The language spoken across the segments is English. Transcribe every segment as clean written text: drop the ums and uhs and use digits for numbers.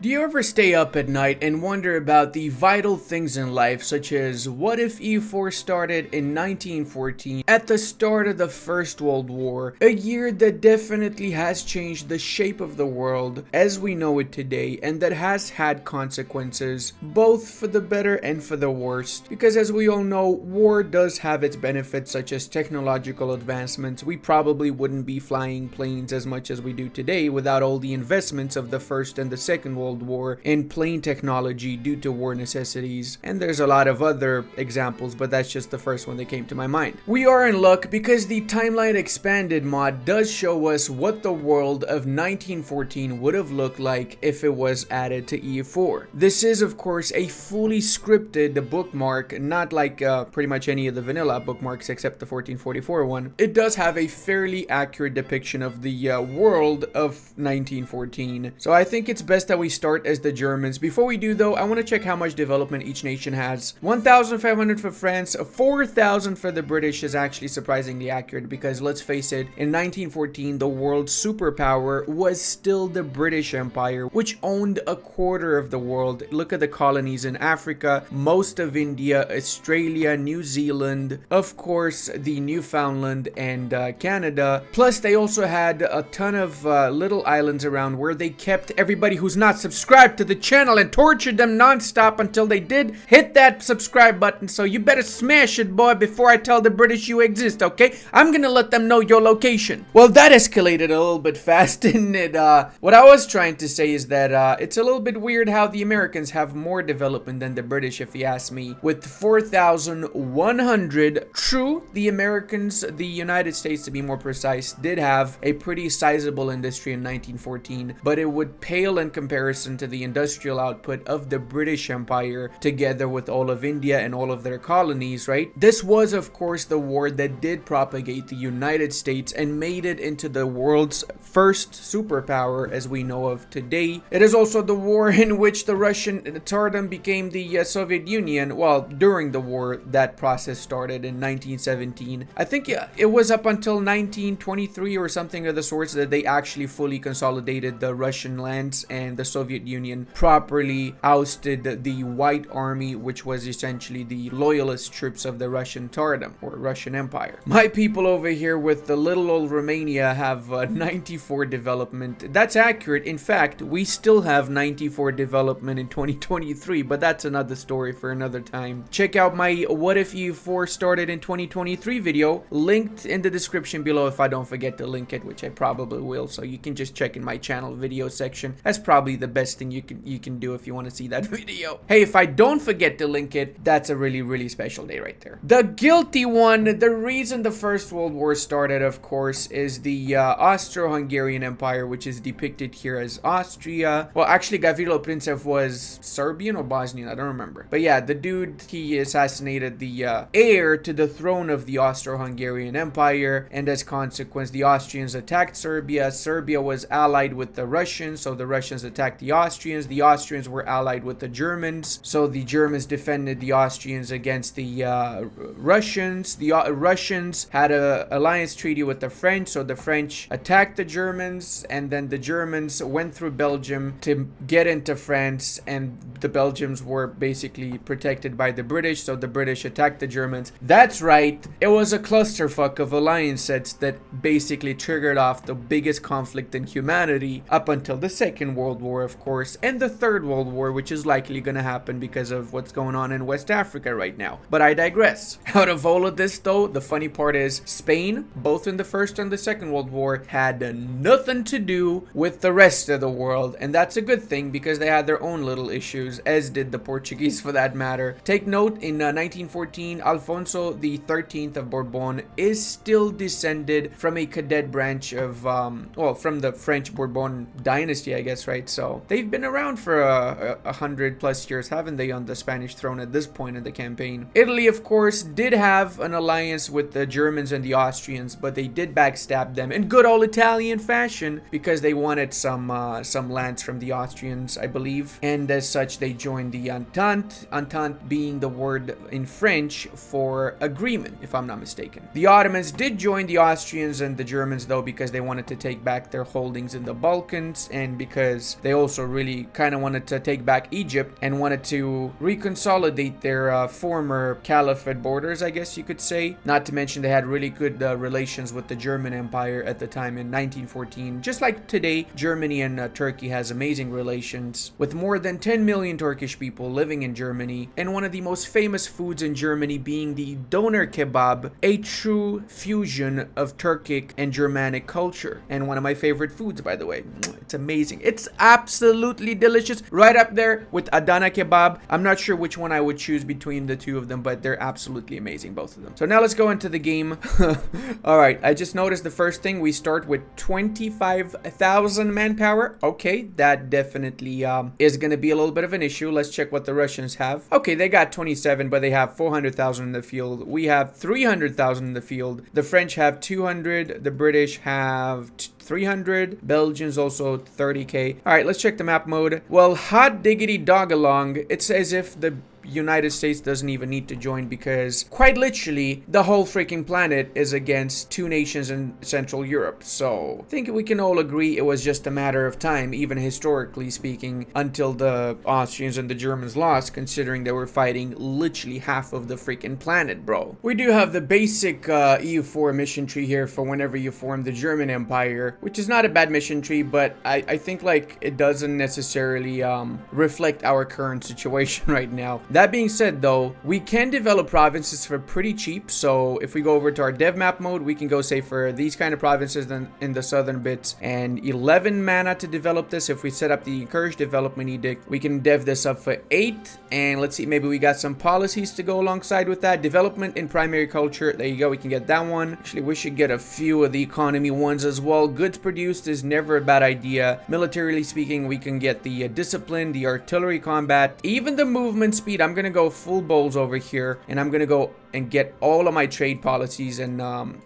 Do you ever stay up at night and wonder about the vital things in life, such as what if EU4 started in 1914 at the start of the First World War, a year that definitely has changed the shape of the world as we know it today, and that has had consequences both for the better and for the worst? Because as we all know, war does have its benefits, such as technological advancements. We probably wouldn't be flying planes as much as we do today without all the investments of the First and the Second World War in plane technology due to war necessities. And there's a lot of other examples, but that's just the first one that came to my mind. We are in luck because the Timeline Expanded mod does show us what the world of 1914 would have looked like if it was added to EU4. This is of course a fully scripted bookmark, not like pretty much any of the vanilla bookmarks except the 1444 one. It does have a fairly accurate depiction of the world of 1914. So I think it's best that we start as the Germans. Before we do though, I want to check how much development each nation has. 1,500 for France, 4,000 for the British is actually surprisingly accurate because let's face it, in 1914 the world's superpower was still the British Empire, which owned a quarter of the world. Look at the colonies in Africa, most of India, Australia, New Zealand, of course the Newfoundland and Canada. Plus they also had a ton of little islands around where they kept everybody who's not subscribed to the channel and tortured them non-stop until they did hit that subscribe button. So you better smash it, boy, before I tell the British you exist, okay? I'm gonna let them know your location. Well, that escalated a little bit fast, didn't it? What I was trying to say is that it's a little bit weird how the Americans have more development than the British, if you ask me, with 4,100. True, the Americans, the United States to be more precise, did have a pretty sizable industry in 1914, but it would pale in comparison to the industrial output of the British Empire together with all of India and all of their colonies, right? This was of course the war that did propagate the United States and made it into the world's first superpower as we know of today. It is also the war in which the Russian Tsardom became the Soviet Union. Well, during the war that process started in 1917. I think it was up until 1923 or something of the sorts that they actually fully consolidated the Russian lands, and the Soviet Union properly ousted the White Army, which was essentially the loyalist troops of the Russian Tsardom or Russian Empire. My people over here with the little old Romania have 94 development. That's accurate. In fact, we still have 94 development in 2023, but that's another story for another time. Check out my What If EU4 Started in 2023 video, linked in the description below if I don't forget to link it, which I probably will, so you can just check in my channel video section. That's probably the best thing you can do if you want to see that video. Hey, if I don't forget to link it, that's a really special day right there. The guilty one, the reason the First World War started, of course, is the Austro-Hungarian Empire, which is depicted here as Austria. Well, actually, Gavrilo Princip was Serbian or Bosnian, I don't remember. But yeah, the dude, he assassinated the heir to the throne of the Austro-Hungarian Empire, and as consequence, the Austrians attacked Serbia. Serbia was allied with the Russians, so the Russians attacked the Austrians. The Austrians were allied with the Germans, so the Germans defended the Austrians against the Russians. The Russians had an alliance treaty with the French, so the French attacked the Germans, and then the Germans went through Belgium to get into France, and the Belgians were basically protected by the British, so the British attacked the Germans. That's right, it was a clusterfuck of alliances that basically triggered off the biggest conflict in humanity up until the Second World War, of course, and the Third World War, which is likely going to happen because of what's going on in West Africa right now. But I digress. Out of all of this though, the funny part is Spain, both in the First and the Second World War, had nothing to do with the rest of the world, and that's a good thing because they had their own little issues, as did the Portuguese for that matter. Take note, in 1914, Alfonso the 13th of Bourbon is still descended from a cadet branch of, well, from the French Bourbon dynasty, I guess, right? So they've been around for 100+ years, haven't they, on the Spanish throne at this point in the campaign. Italy, of course, did have an alliance with the Germans and the Austrians, but they did backstab them in good old Italian fashion because they wanted some lands from the Austrians, I believe, and as such they joined the Entente. Entente being the word in French for agreement, if I'm not mistaken. The Ottomans did join the Austrians and the Germans though because they wanted to take back their holdings in the Balkans, and because they also also really kind of wanted to take back Egypt and wanted to reconsolidate their former caliphate borders, I guess you could say. Not to mention they had really good relations with the German Empire at the time in 1914. Just like today, Germany and Turkey has amazing relations, with more than 10 million Turkish people living in Germany, and one of the most famous foods in Germany being the doner kebab, a true fusion of Turkic and Germanic culture, and one of my favorite foods, by the way. It's amazing. It's absolutely delicious, right up there with Adana kebab. I'm not sure which one I would choose between the two of them, but they're absolutely amazing, both of them. So now let's go into the game. All right, I just noticed the first thing, we start with 25,000 manpower. Okay, that definitely is going to be a little bit of an issue. Let's check what the Russians have. Okay, they got 27, but they have 400,000 in the field. We have 300,000 in the field. The French have 200. The British have 300. Belgians also 30k. All right, let's check the map mode. Well, hot diggity dog along. It's as if the United States doesn't even need to join, because quite literally the whole freaking planet is against two nations in Central Europe. So I think we can all agree it was just a matter of time, even historically speaking, until the Austrians and the Germans lost, considering they were fighting literally half of the freaking planet, bro. We do have the basic EU4 mission tree here for whenever you form the German Empire, which is not a bad mission tree, but I think like it doesn't necessarily reflect our current situation right now. That being said, though, we can develop provinces for pretty cheap. So if we go over to our dev map mode, we can go say for these kind of provinces in the southern bits, and 11 mana to develop this. If we set up the encouraged development edict, we can dev this up for 8. And let's see, maybe we got some policies to go alongside with that. Development in primary culture, there you go, we can get that one. Actually, we should get a few of the economy ones as well. Goods produced is never a bad idea. Militarily speaking, we can get the discipline, the artillery combat, even the movement speed. I'm gonna go full bowls over here, and I'm gonna go and get all of my trade policies and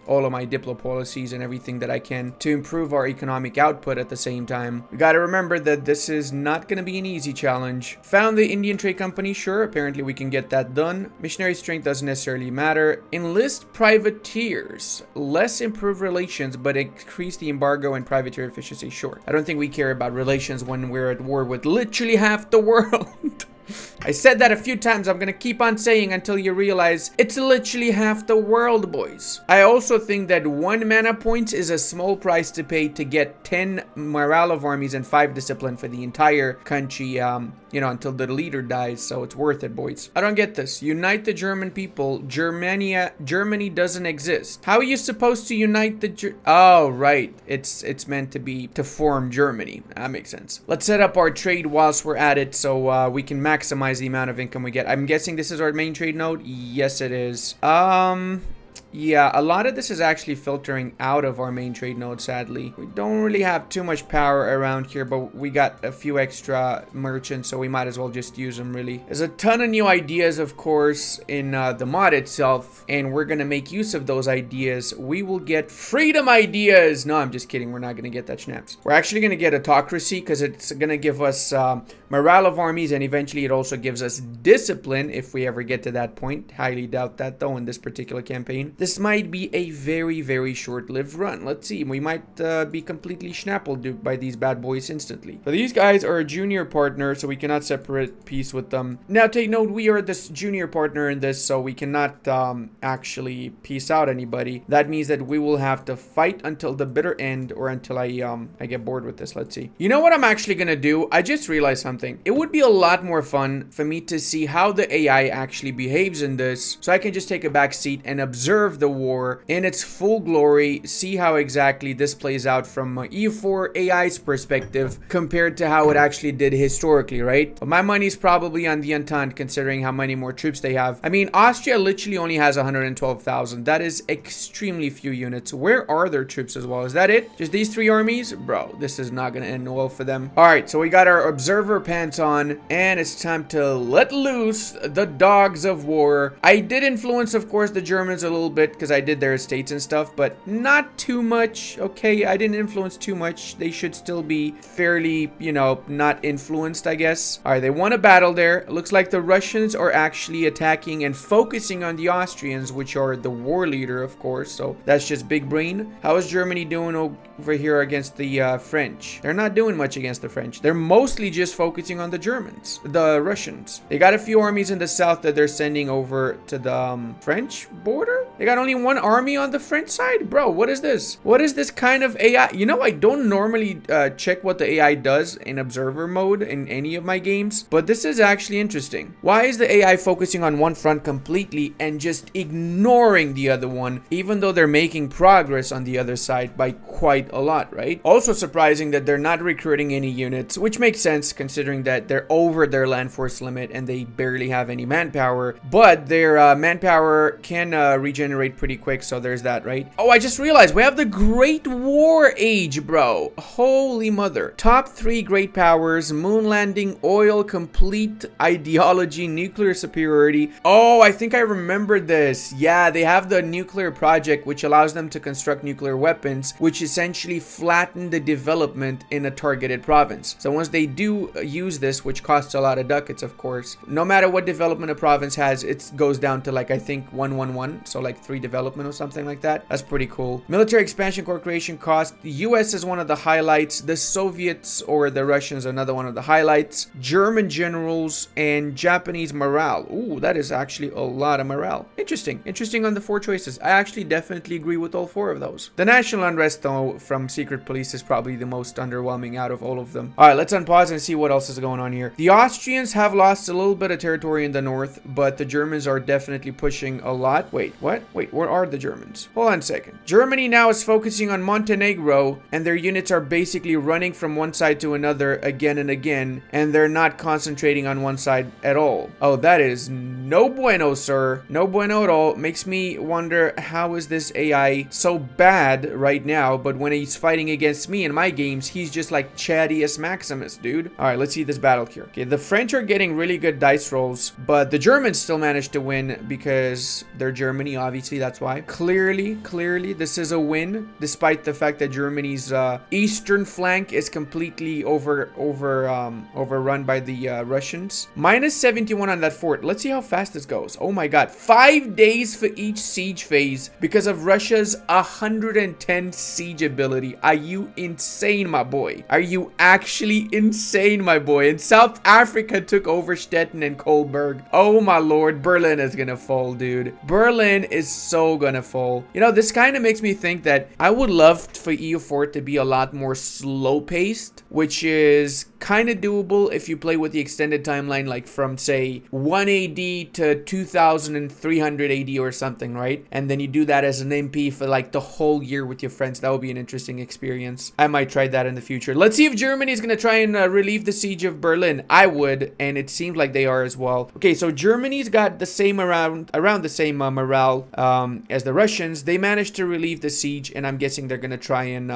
all of my diplo policies and everything that I can to improve our economic output at the same time. We gotta remember that this is not gonna be an easy challenge. Found the Indian Trade Company, sure, apparently we can get that done. Missionary strength doesn't necessarily matter. Enlist privateers, less improve relations but increase the embargo and privateer efficiency, sure. I don't think we care about relations when we're at war with literally half the world. I said that a few times. I'm gonna keep on saying until you realize it's literally half the world, boys. I also think that 1 mana points is a small price to pay to get 10 morale of armies and 5 discipline for the entire country, you know, until the leader dies. So it's worth it, boys. I don't get this. Unite the German people. Germany doesn't exist. How are you supposed to unite the Oh, right. It's meant to be to form Germany. That makes sense. Let's set up our trade whilst we're at it, so we can maximize the amount of income we get. I'm guessing this is our main trade node. Yes, it is. Yeah, a lot of this is actually filtering out of our main trade node, sadly. We don't really have too much power around here, but we got a few extra merchants, so we might as well just use them, really. There's a ton of new ideas, of course, in the mod itself, and we're gonna make use of those ideas. We will get freedom ideas! No, I'm just kidding. We're not gonna get that schnapps. We're actually gonna get autocracy, because it's gonna give us morale of armies, and eventually it also gives us discipline, if we ever get to that point. Highly doubt that, though, in this particular campaign. This might be a very, very short-lived run. Let's see. We might be completely schnappled by these bad boys instantly. So these guys are a junior partner, so we cannot separate peace with them. Now, take note, we are this junior partner in this, so we cannot actually peace out anybody. That means that we will have to fight until the bitter end, or until I get bored with this. Let's see. You know what I'm actually gonna do? I just realized something. It would be a lot more fun for me to see how the AI actually behaves in this, so I can just take a back seat and observe the war in its full glory, see how exactly this plays out from EU4 AI's perspective compared to how it actually did historically, right? But my money's probably on the Entente, considering how many more troops they have. I mean, Austria literally only has 112,000. That is extremely few units. Where are their troops as well? Is that it? Just these 3 armies? Bro, this is not gonna end well for them. All right, so we got our observer pants on, and it's time to let loose the dogs of war. I did influence, of course, the Germans a little bit bit because I did their estates and stuff, but not too much. Okay, I didn't influence too much. They should still be fairly, you know, not influenced, I guess. All right, they won a battle there. It looks like the Russians are actually attacking and focusing on the Austrians, which are the war leader, of course. So that's just big brain. How is Germany doing over here against the French? They're not doing much against the French. They're mostly just focusing on the Germans, the Russians. They got a few armies in the south that they're sending over to the French border. They got only one army on the French side. Bro, what is this? What is this kind of AI? You know, I don't normally check what the AI does in observer mode in any of my games, but this is actually interesting. Why is the AI focusing on one front completely and just ignoring the other one, even though they're making progress on the other side by quite a lot, right? Also surprising that they're not recruiting any units, which makes sense considering that they're over their land force limit and they barely have any manpower, but their manpower can regenerate pretty quick, so there's that, right? Oh, I just realized we have the Great War Age, bro. Holy mother. Top 3 great powers: moon landing, oil, complete ideology, nuclear superiority. Oh, I think I remembered this. Yeah, they have the nuclear project, which allows them to construct nuclear weapons, which essentially flatten the development in a targeted province. So once they do use this, which costs a lot of ducats, of course, no matter what development a province has, it goes down to like, I think 111, so like 3 development or something like that. That's pretty cool. Military expansion core creation cost. The US is one of the highlights. The Soviets or the Russians, another one of the highlights. German generals and Japanese morale. Ooh, that is actually a lot of morale. Interesting. Interesting on the 4 choices. I actually definitely agree with all 4 of those. The national unrest, though, from Secret Police is probably the most underwhelming out of all of them. All right, let's unpause and see what else is going on here. The Austrians have lost a little bit of territory in the north, but the Germans are definitely pushing a lot. Wait, what? Wait, where are the Germans? Hold on a second. Germany now is focusing on Montenegro, and their units are basically running from one side to another again and again, and they're not concentrating on one side at all. Oh, that is no bueno, sir. No bueno at all. Makes me wonder, how is this AI so bad right now, but when he's fighting against me in my games, he's just like Chadius Maximus, dude. All right, let's see this battle here. Okay, the French are getting really good dice rolls, but the Germans still managed to win because they're Germany, obviously, that's why. Clearly, this is a win, despite the fact that Germany's eastern flank is completely overrun by the Russians. Minus 71 on that fort. Let's see how fast this goes. Oh my god. 5 days for each siege phase because of Russia's 110 siege ability. Are you insane, my boy? Are you actually insane, my boy? And South Africa took over Stettin and Kolberg. Oh my lord. Berlin is gonna fall, dude. Berlin is so gonna fall. You know, this kind of makes me think that I would love for EU4 to be a lot more slow-paced, which is kind of doable if you play with the extended timeline, like from say 1 AD to 2300 AD or something, right? And then you do that as an MP for like the whole year with your friends. That would be an interesting experience. I might try that in the future. Let's see if Germany is gonna try and relieve the siege of Berlin. I would, and it seems like they are as well. Okay, so Germany's got the same around the same morale as the Russians. They managed to relieve the siege, and I'm guessing they're gonna try and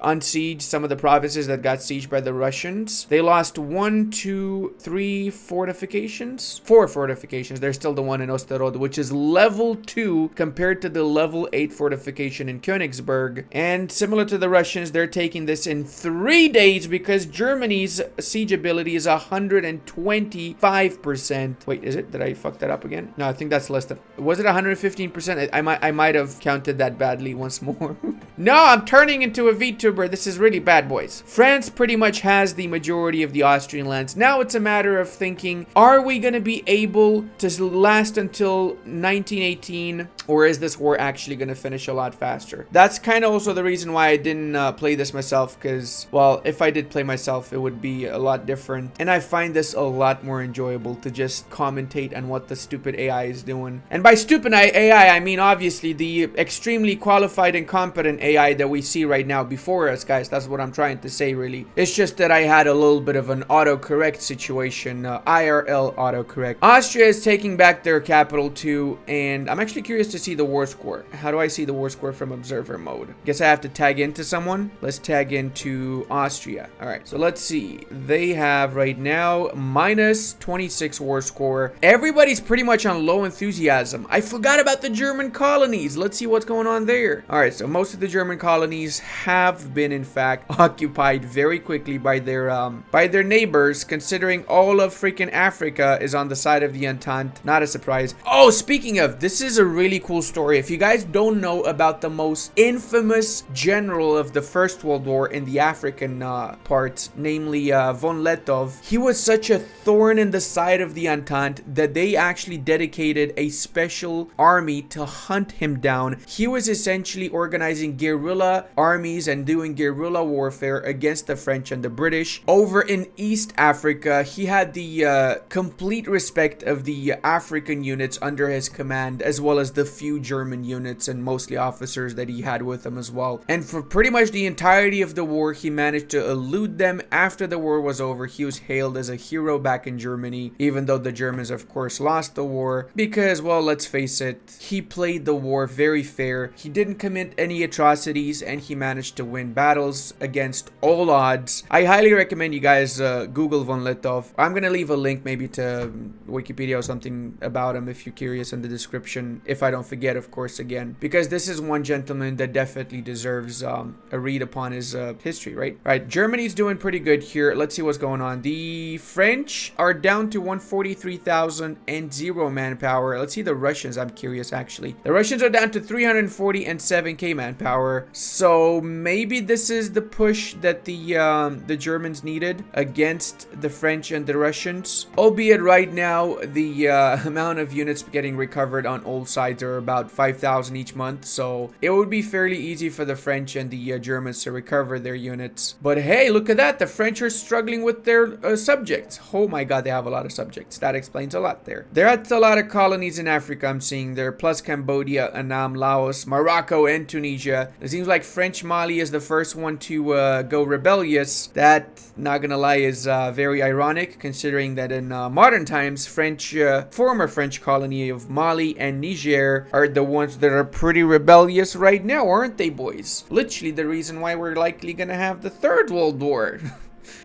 unsiege some of the provinces that got sieged by the Russians. They lost 1, 2, 3 fortifications. 4 fortifications. There's still the one in Osterode, which is level 2 compared to the level 8 fortification in Königsberg. And similar to the Russians, they're taking this in 3 days because Germany's siege ability is 125%. Wait, is it? Did I fuck that up again? No, I think that's less than... Was it 115%? I might have counted that badly once more. No, I'm turning into a VTuber. This is really bad, boys. France pretty much has the majority of the Austrian lands. Now it's a matter of thinking, are we going to be able to last until 1918, or is this war actually going to finish a lot faster? That's kind of also the reason why I didn't play this myself, because, well, if I did play myself, it would be a lot different. And I find this a lot more enjoyable to just commentate on what the stupid AI is doing. And by stupid AI, I mean obviously the extremely qualified and competent AI that we see right now before us, guys. That's what I'm trying to say, really. It's just that I had a little bit of an autocorrect situation, IRL autocorrect. Austria is taking back their capital too, and I'm actually curious to see the war score. How do I see the war score from observer mode? Guess I have to tag into someone. Let's tag into Austria. All right, so let's see. They have right now minus 26 war score. Everybody's pretty much on low enthusiasm. I forgot about the German colonies. Let's see what's going on there. All right, so most of the German colonies have been in fact occupied very quickly by their neighbors, considering all of freaking Africa is on the side of the Entente. Not a surprise. Oh, speaking of, this is a really cool story. If you guys don't know about the most infamous general of the First World War in the African part, namely von Letov, he was such a thorn in the side of the Entente that they actually dedicated a special army to hunt him down. He was essentially organizing guerrilla armies and doing guerrilla warfare against the French and the British. Over in East Africa, he had the complete respect of the African units under his command, as well as the few German units and mostly officers that he had with him as well. And for pretty much the entirety of the war, he managed to elude them. After the war was over, he was hailed as a hero back in Germany, even though the Germans of course lost the war because, well, let's face it, he played the war very fair. He didn't commit any atrocities and he managed to win battles against all odds. I highly recommend you guys Google von Letov. I'm gonna leave a link maybe to Wikipedia or something about him if you're curious in the description, if I don't forget, of course, again, because this is one gentleman that definitely deserves a read upon his history, right? Right, Germany's doing pretty good here. Let's see what's going on. The French are down to 143,000 and 0 manpower. Let's see the Russians. I'm curious, actually. The Russians are down to 340 and 7k manpower. So maybe this is the push that the Germans needed against the French and the Russians. Albeit right now, the amount of units getting recovered on all sides are about 5,000 each month. So it would be fairly easy for the French and the Germans to recover their units. But hey, look at that. The French are struggling with their subjects. Oh my god, they have a lot of subjects. That explains a lot there. There are a lot of colonies in Africa I'm seeing there, plus Cambodia, Annam, Laos, Morocco, and Tunisia. It seems like French Mali is the first one to go rebellious. That, not gonna lie, is very ironic, considering that in modern times, former French colony of Mali and Niger are the ones that are pretty rebellious right now, aren't they, boys? Literally the reason why we're likely gonna have the Third World War.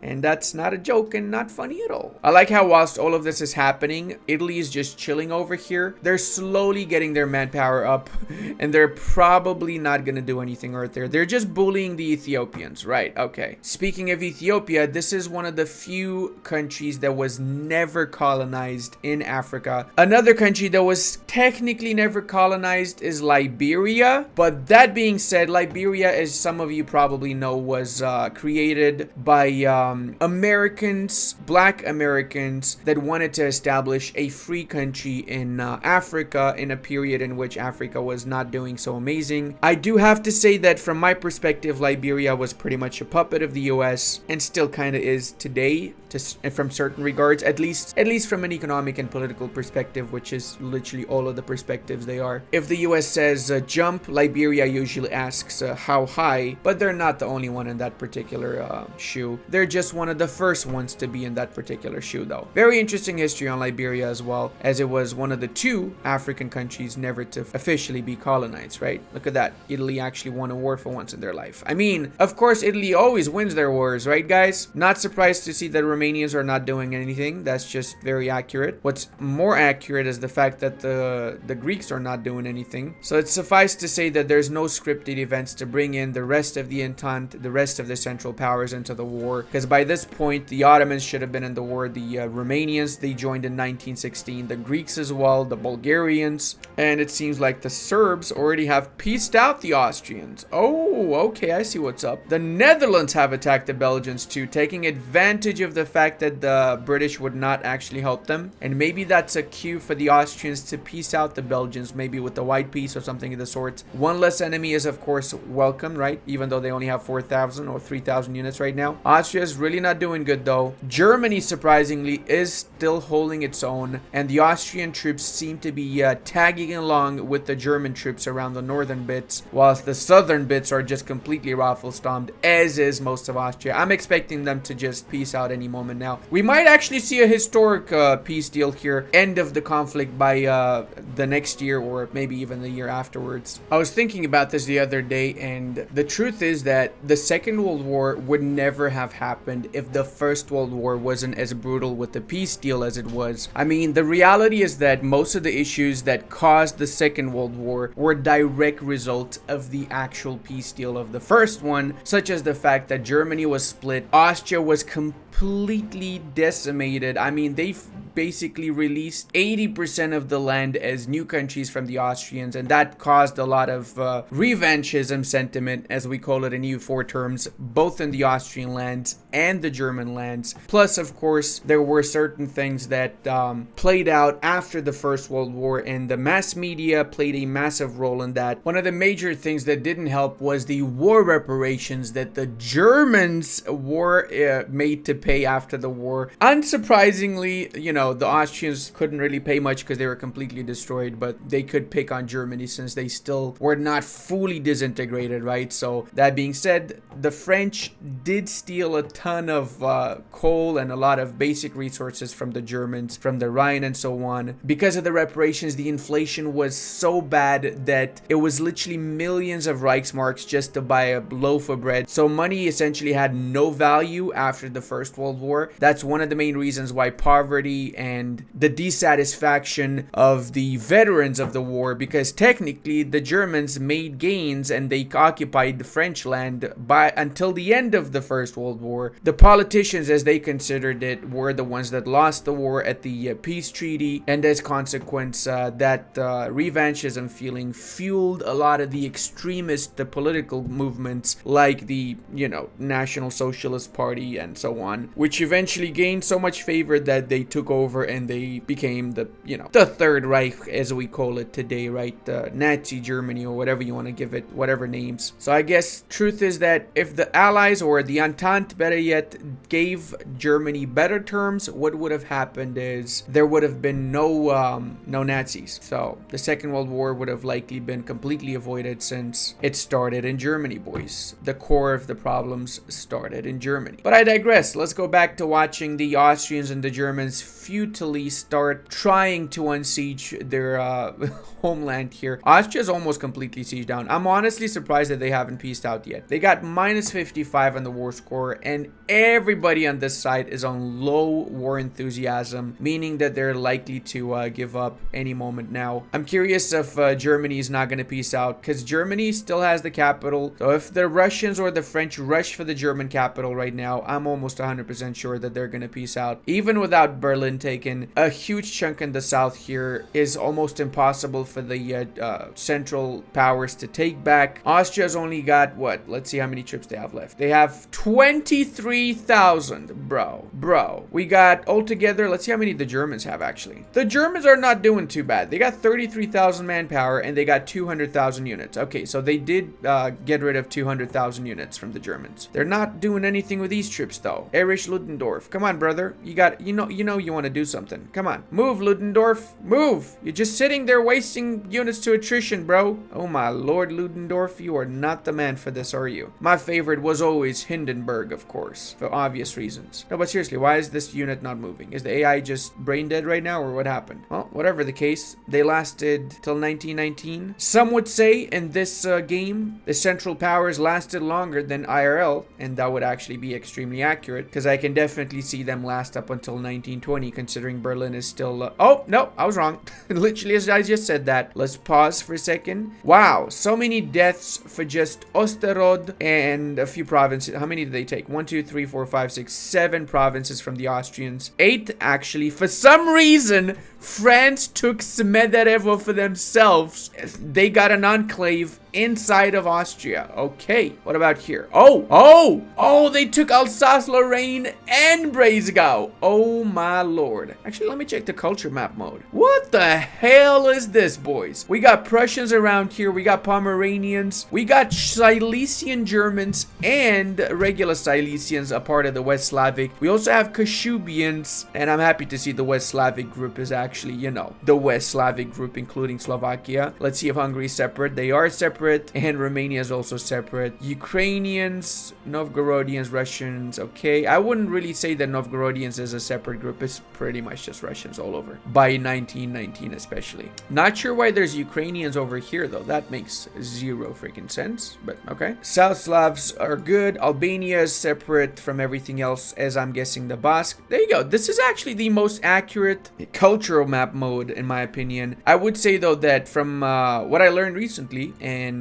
And that's not a joke and not funny at all. I like how whilst all of this is happening, Italy is just chilling over here. They're slowly getting their manpower up and they're probably not going to do anything right there. They're just bullying the Ethiopians, right? Okay. Speaking of Ethiopia, this is one of the few countries that was never colonized in Africa. Another country that was technically never colonized is Liberia. But that being said, Liberia, as some of you probably know, was created by Americans, black Americans that wanted to establish a free country in Africa in a period in which Africa was not doing so amazing. I do have to say that from my perspective, Liberia was pretty much a puppet of the US and still kind of is today, from certain regards, at least from an economic and political perspective, which is literally all of the perspectives they are. If the US says jump, Liberia usually asks how high, but they're not the only one in that particular shoe. They're just one of the first ones to be in that particular shoe, though. Very interesting history on Liberia as well, as it was one of the 2 African countries never to officially be colonized, right? Look at that. Italy actually won a war for once in their life. I mean, of course, Italy always wins their wars, right, guys? Not surprised to see that Romanians are not doing anything. That's just very accurate. What's more accurate is the fact that the Greeks are not doing anything. So it's suffice to say that there's no scripted events to bring in the rest of the Entente, the rest of the Central Powers into the war. Because by this point, the Ottomans should have been in the war. The Romanians, they joined in 1916. The Greeks as well, the Bulgarians. And it seems like the Serbs already have pieced out the Austrians. Oh, okay, I see what's up. The Netherlands have attacked the Belgians too, taking advantage of the fact that the British would not actually help them. And maybe that's a cue for the Austrians to piece out the Belgians, maybe with the White Peace or something of the sort. One less enemy is, of course, welcome, right? Even though they only have 4,000 or 3,000 units right now. Austria Austria is really not doing good though. Germany, surprisingly, is still holding its own, and the Austrian troops seem to be tagging along with the German troops around the northern bits, whilst the southern bits are just completely raffle-stomped, as is most of Austria. I'm expecting them to just peace out any moment now. We might actually see a historic peace deal here, end of the conflict by the next year, or maybe even the year afterwards. I was thinking about this the other day, and the truth is that the Second World War would never have happened if the First World War wasn't as brutal with the peace deal as it was. I mean, the reality is that most of the issues that caused the Second World War were direct results of the actual peace deal of the first one, such as the fact that Germany was split, Austria was completely decimated. I mean, they've basically released 80% of the land as new countries from the Austrians, and that caused a lot of revanchism sentiment, as we call it in EU4 terms, both in the Austrian lands and the German lands. Plus, of course, there were certain things that played out after the First World War, and the mass media played a massive role in that. One of the major things that didn't help was the war reparations that the Germans were made to pay after the war. Unsurprisingly, you know, the Austrians couldn't really pay much because they were completely destroyed, but they could pick on Germany since they still were not fully disintegrated, right? So that being said, the French did steal a ton of coal and a lot of basic resources from the Germans, from the Rhine and so on. Because of the reparations, the inflation was so bad that it was literally millions of Reichsmarks just to buy a loaf of bread. So money essentially had no value after the First World War. That's one of the main reasons why poverty and the dissatisfaction of the veterans of the war, because technically the Germans made gains and they occupied the French land until the end of the First World War. The politicians, as they considered it, were the ones that lost the war at the peace treaty, and as consequence, that revanchism feeling fueled a lot of the extremist political movements like the, you know, National Socialist Party and so on, which eventually gained so much favor that they took over and they became the, you know, the Third Reich, as we call it today, right? Nazi Germany, or whatever you want to give it, whatever names. So I guess truth is that if the Allies, or the Entente better yet, gave Germany better terms, what would have happened is there would have been no Nazis. So the Second World War would have likely been completely avoided, since it started in Germany, boys. The core of the problems started in Germany. But I digress. Let's go back to watching the Austrians and the Germans futilely start trying to unsiege their homeland here. Austria's almost completely sieged down. I'm honestly surprised that they haven't peaced out yet. They got minus 55 on the war score, and everybody on this side is on low war enthusiasm, meaning that they're likely to give up any moment now. I'm curious if Germany is not going to peace out, because Germany still has the capital. So if the Russians or the French rush for the German capital right now, I'm almost 100% sure that they're going to peace out. Even without Berlin taken, a huge chunk in the south here is almost impossible for the central powers to take back. Austria's only got, what? Let's see how many troops they have left. They have 23,000, bro. We got altogether, let's see how many the Germans have, actually. The Germans are not doing too bad. They got 33,000 manpower, and they got 200,000 units. Okay, so they did get rid of 200,000 units from the Germans. They're not doing anything with these troops, though. Erich Ludendorff, come on, brother. You got, you know you want to do something. Come on, move, Ludendorff, move. You're just sitting there wasting units to attrition, bro. Oh my lord, Ludendorff, you are not the man for this, are you? My favorite was always Hindenburg, of course, for obvious reasons. No, but seriously, why is this unit not moving? Is the AI just brain dead right now, or what happened? Well, whatever the case, they lasted till 1919. Some would say in this game, the Central Powers lasted longer than IRL, and that would actually be extremely accurate, because I can definitely see them last up until 1920, considering Berlin is still... oh, no, I was wrong. Literally, as I just said that. Let's pause for a second. Wow, so many deaths for just Osterode and a few provinces. How many did they take? 1, 2, 3, 4, 5, 6, 7 provinces from the Austrians. 8, actually, for some reason, France took Smederevo for themselves. They got an enclave inside of Austria. Okay, what about here? Oh, they took Alsace-Lorraine and Breisgau. Oh my lord. Actually, let me check the culture map mode. What the hell is this, boys? We got Prussians around here. We got Pomeranians. We got Silesian Germans and regular Silesians, a part of the West Slavic. We also have Kashubians, and I'm happy to see the West Slavic group is actually, you know, the West Slavic group, including Slovakia. Let's see if Hungary is separate. They are separate. And Romania is also separate. Ukrainians, Novgorodians, Russians. Okay, I wouldn't really say that Novgorodians is a separate group. It's pretty much just Russians all over. By 1919 especially. Not sure why there's Ukrainians over here though. That makes zero freaking sense. But okay. South Slavs are good. Albania is separate from everything else, as I'm guessing the Basque. There you go. This is actually the most accurate cultural map mode in my opinion. I would say though that from what I learned recently, and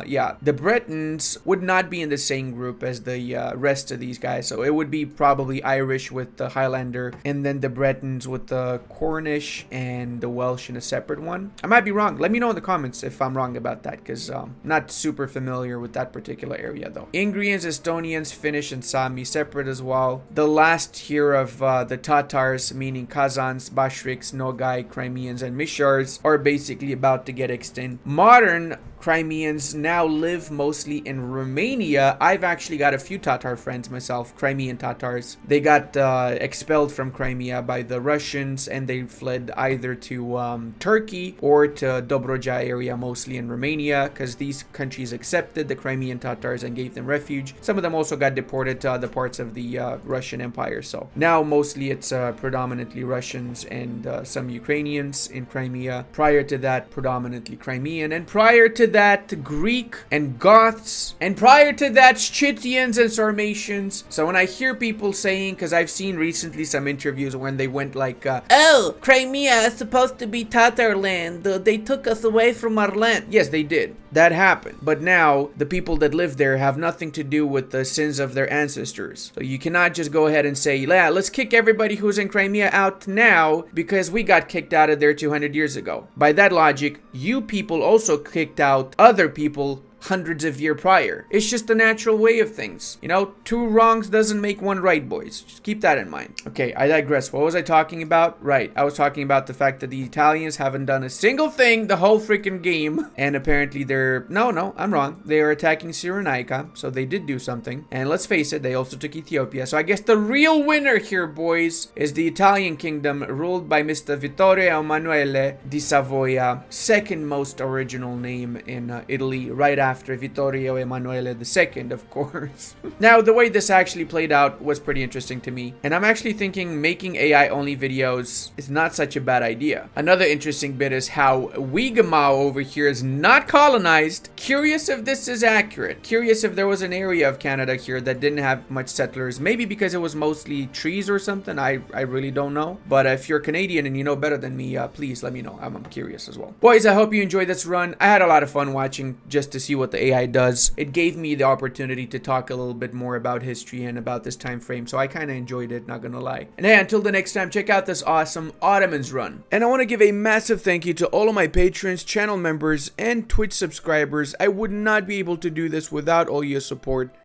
yeah, the Bretons would not be in the same group as the rest of these guys. So it would be probably Irish with the Highlander, and then the Bretons with the Cornish, and the Welsh in a separate one. I might be wrong. Let me know in the comments if I'm wrong about that, because I'm not super familiar with that particular area though. Ingrians, Estonians, Finnish, and Sami separate as well. The last here of the Tatars, meaning Kazans, Bashriks, Nogai, Crimeans, and Mishars, are basically about to get extinct. Modern Crimeans now live mostly in Romania. I've actually got a few Tatar friends myself, Crimean Tatars. They got expelled from Crimea by the Russians, and they fled either to Turkey or to Dobroja area, mostly in Romania, because these countries accepted the Crimean Tatars and gave them refuge. Some of them also got deported to other parts of the Russian Empire. So now mostly it's predominantly Russians and some Ukrainians in Crimea. Prior to that, predominantly Crimean, and prior to that, Greek and Goths, and prior to that, Scythians and Sarmatians. So when I hear people saying, because I've seen recently some interviews when they went like, oh, Crimea is supposed to be Tatar land, they took us away from our land. Yes, they did. That happened. But now, the people that live there have nothing to do with the sins of their ancestors. So you cannot just go ahead and say, yeah, let's kick everybody who's in Crimea out now because we got kicked out of there 200 years ago. By that logic, you people also kicked out other people hundreds of years prior. It's just the natural way of things. You know, two wrongs doesn't make one right, boys. Just keep that in mind. Okay, I digress. What was I talking about? Right, I was talking about the fact that the Italians haven't done a single thing the whole freaking game. And apparently they're... No, I'm wrong. They are attacking Cyrenaica, so they did do something. And let's face it, they also took Ethiopia. So I guess the real winner here, boys, is the Italian kingdom ruled by Mr. Vittorio Emanuele di Savoia. Second most original name in Italy, right after Vittorio Emanuele II, of course. Now, the way this actually played out was pretty interesting to me, and I'm actually thinking making AI-only videos is not such a bad idea. Another interesting bit is how Wigamau over here is not colonized. Curious if this is accurate. Curious if there was an area of Canada here that didn't have much settlers, maybe because it was mostly trees or something. I really don't know. But if you're Canadian and you know better than me, please let me know. I'm curious as well. Boys, I hope you enjoyed this run. I had a lot of fun watching just to see what the AI does. It gave me the opportunity to talk a little bit more about history and about this time frame, so I kind of enjoyed it, not gonna lie. And hey, until the next time, check out this awesome Ottomans run. And I want to give a massive thank you to all of my patrons, channel members, and Twitch subscribers. I would not be able to do this without all your support.